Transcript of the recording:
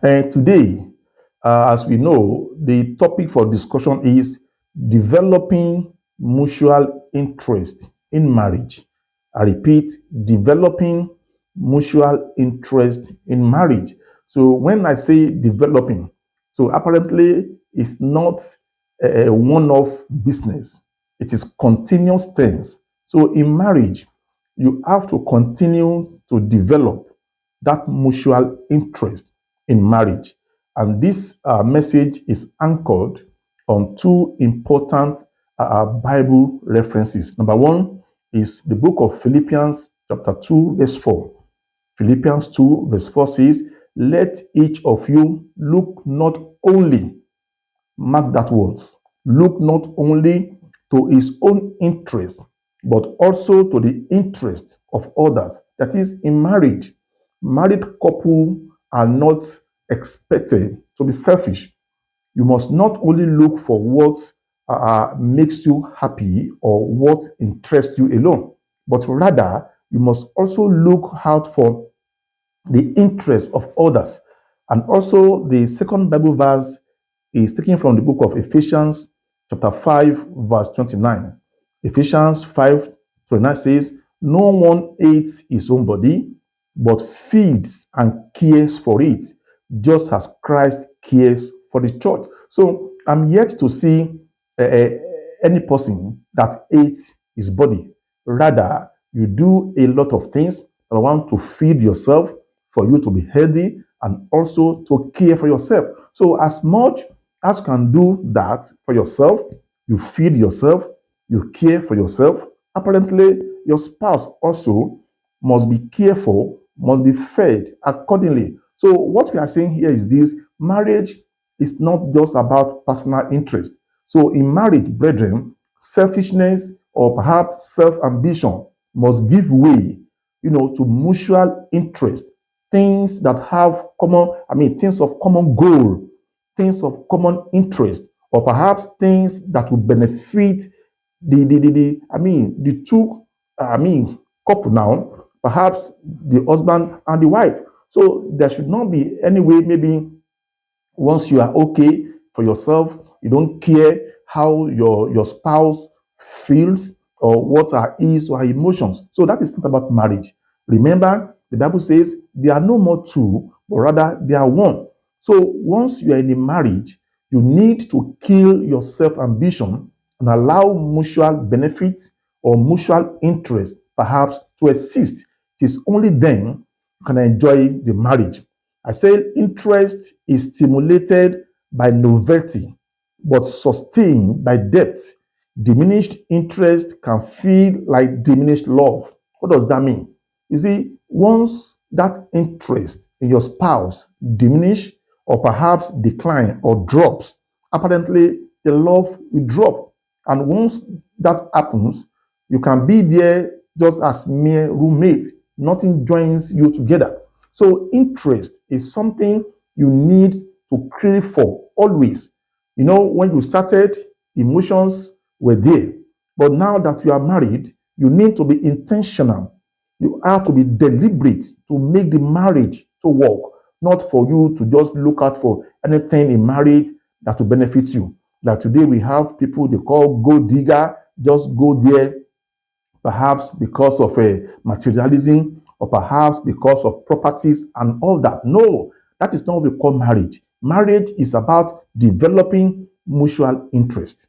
And today, as we know, the topic for discussion is developing mutual interest in marriage. I repeat, developing mutual interest in marriage. So when I say developing, so apparently it's not a one-off business. It is continuous things. So in marriage, you have to continue to develop that mutual interest in marriage. And this message is anchored on two important Bible references. Number one is the book of Philippians, chapter 2, verse 4. Philippians 2, verse 4 says, let each of you look not only, mark that words, look not only to his own interest, but also to the interest of others. That is, in marriage, married couple are not expected to be selfish. You must not only look for what makes you happy or what interests you alone, but rather you must also look out for the interest of others. And also, the second Bible verse is taken from the book of Ephesians, chapter 5, verse 29. Ephesians 5:29 says, no one hates his own body, but feeds and cares for it, just as Christ cares for the church. So I'm yet to see uh, any person that hates his body. Rather, you do a lot of things that want to feed yourself, for you to be healthy, and also to care for yourself. So as much as you can do that for yourself, you feed yourself, you care for yourself. Apparently, your spouse also must be careful, must be fed accordingly. So what we are saying here is this: marriage is not just about personal interest. So in marriage, brethren, selfishness or perhaps self-ambition must give way, to mutual interest, things that have common, things of common goal, things of common interest, or perhaps things that will benefit the two, couple now, perhaps the husband and the wife. So there should not be any way, maybe once you are okay for yourself, you don't care how your spouse feels or what are his or her emotions. So that is not about marriage. Remember, the Bible says there are no more two, but rather they are one. So once you are in a marriage, you need to kill your self-ambition and allow mutual benefits or mutual interest perhaps to exist. It is only then you can enjoy the marriage. I say interest is stimulated by novelty, but sustained by depth. Diminished interest can feel like diminished love. What does that mean? You see, once that interest in your spouse diminish or perhaps decline or drops, apparently the love will drop. And once that happens, you can be there just as mere roommate. Nothing joins you together. So interest is something you need to crave for always. When you started, emotions were there. But now that you are married, you need to be intentional. You have to be deliberate to make the marriage to work, not for you to just look out for anything in marriage that will benefit you. Like today, we have people they call gold digger, just go there perhaps because of a materialism or perhaps because of properties and all that. No, that is not what we call marriage. Marriage is about developing mutual interest.